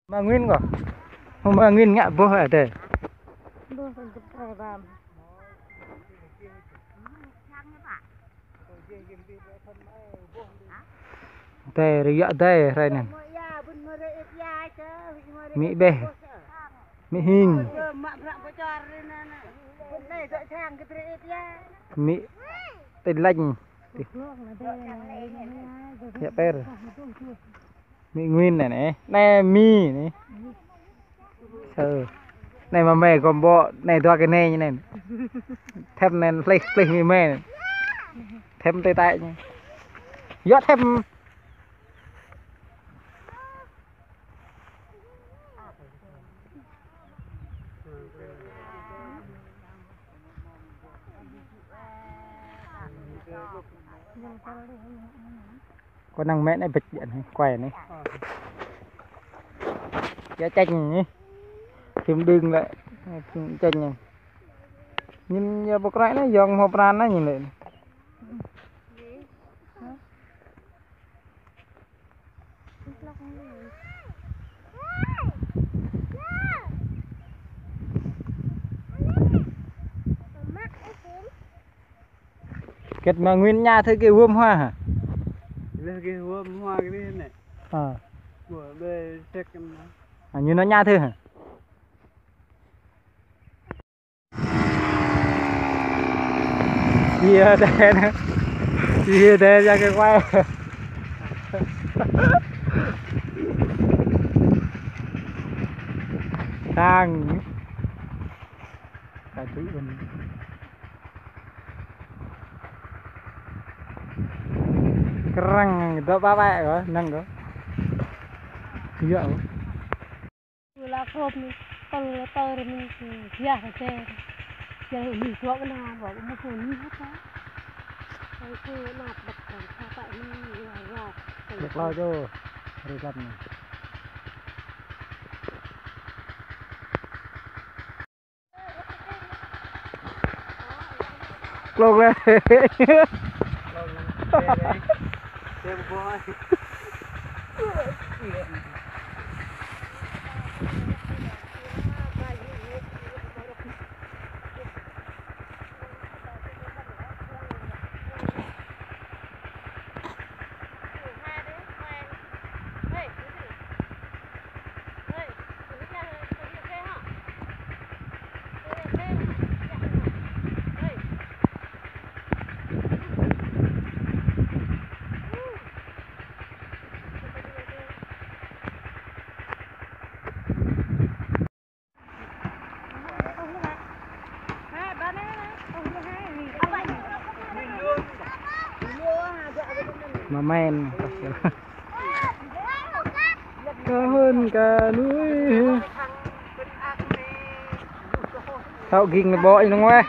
Mà nguyên quả không mà nguyên ngạ vô hả thế tè rồi dạ tè đây nè mỹ bè mỹ hình mỹ tên lạnh dạ per mỹ nguyên này này này mi này này mà mẹ còn bộ này toa cái này như này thêm này lấy người mẹ thêm tay tay nha giót thêm con năng mẹ này bịch điện này quẻ này giá chanh này phim đừng lại chanh này nhìn giờ bọc rãi nó giòn hộp ran nó nhìn lại kết mà nguyên nhà thấy cái huôm hoa hả? Cái huôm hoa cái này. Của đây check như nó nha thôi hả? Chia đây nè. Chia đây ra cái quay. Đang cái thứ bên cái răng đó ba bẹ rồi nâng đó dạo là khom tầng tơ mình kia phải chơi chơi nghỉ thuốc cái nào bảo một số như hết đó cái cứ nạp bật còn sao tại mình gọt được lo cho rồi gặp này lột lên xem coi mà men cao hơn cả núi sao kinh là bội nó ngoe